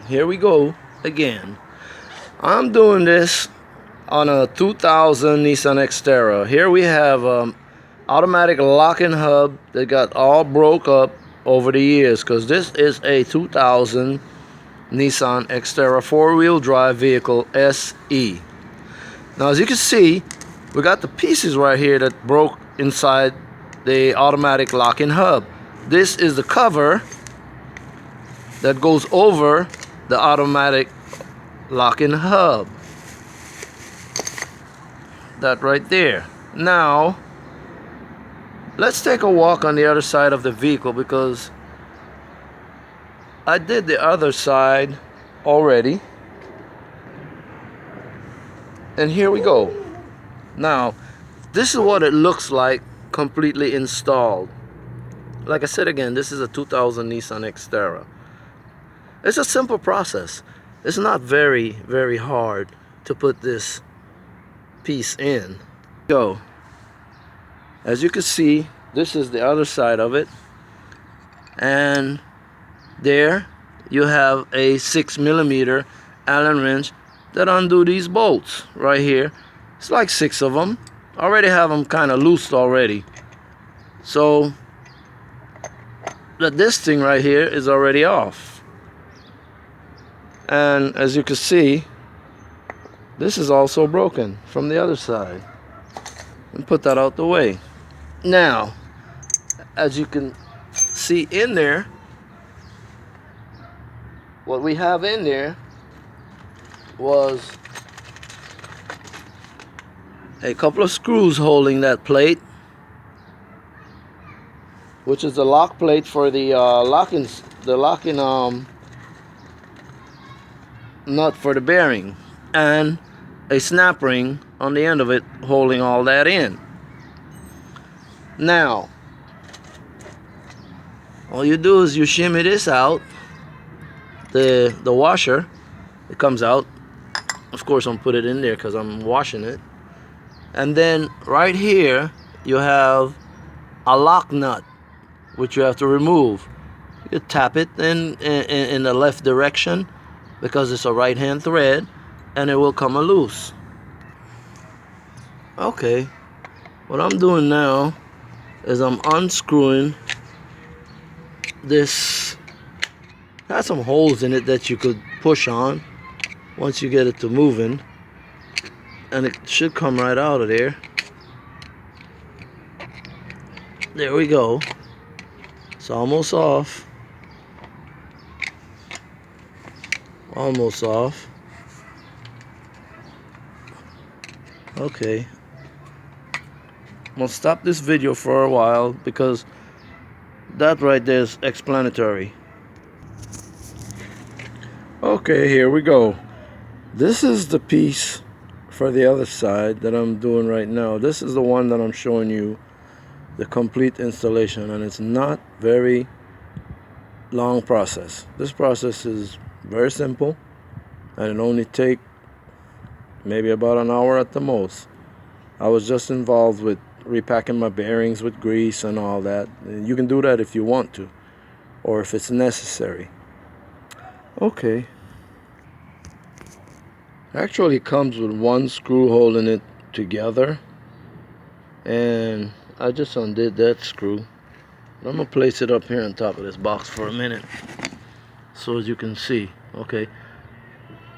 here we go again. I'm doing this on a 2000 Nissan Xterra. Here we have automatic locking hub that got all broke up over the years, because this is a 2000 Nissan Xterra four-wheel drive vehicle SE. Now, as you can see, we got the pieces right here that broke inside the automatic locking hub. This is the cover that goes over the automatic locking hub. That right there. Now, let's take a walk on the other side of the vehicle, because I did the other side already. And here we go. Now, this is what it looks like completely installed. Like I said again, this is a 2000 Nissan Xterra. It's a simple process. It's not very, very hard to put this piece in. So, as you can see, this is the other side of it. And there you have a 6mm Allen wrench that undo these bolts right here. It's like 6 of them. I already have them kind of loosed already. So this thing right here is already off. And as you can see, this is also broken from the other side. And put that out the way. Now, as you can see in there, what we have in there was a couple of screws holding that plate, which is the lock plate for the locking nut for the bearing, and a snap ring on the end of it holding all that in. Now, all you do is you shimmy this out, the washer, it comes out. Of course, I'm put it in there because I'm washing it. And then right here you have a lock nut, which you have to remove. You tap it in the left direction, because it's a right hand thread, and it will come loose. Okay, what I'm doing now is I'm unscrewing this. It has some holes in it that you could push on once you get it to moving, and it should come right out of there. There we go. It's almost off. Almost off. Okay. I'm gonna stop this video for a while, because that right there is explanatory. Okay, here we go. This is the piece for the other side that I'm doing right now. This is the one that I'm showing you the complete installation, and it's not very long process. This process is very simple, and it only take maybe about an hour at the most. I was just involved with repacking my bearings with grease and all that. And you can do that if you want to, or if it's necessary. Okay. Actually, it comes with one screw holding it together, and I just undid that screw. I'm gonna place it up here on top of this box for a minute, so as you can see. Okay,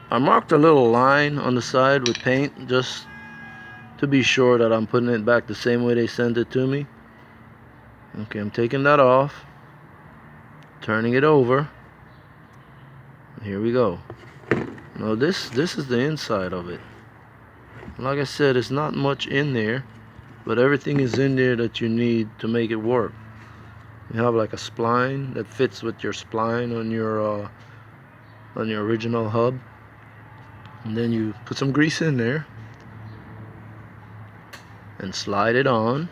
I marked a little line on the side with paint just to be sure that I'm putting it back the same way they sent it to me. Okay, I'm taking that off, turning it over. Here we go. Now this is the inside of it. Like I said, it's not much in there, but everything is in there that you need to make it work. You have like a spline that fits with your spline on your original hub, and then you put some grease in there and slide it on,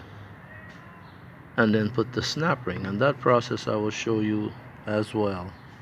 and then put the snap ring, and that process I will show you as well.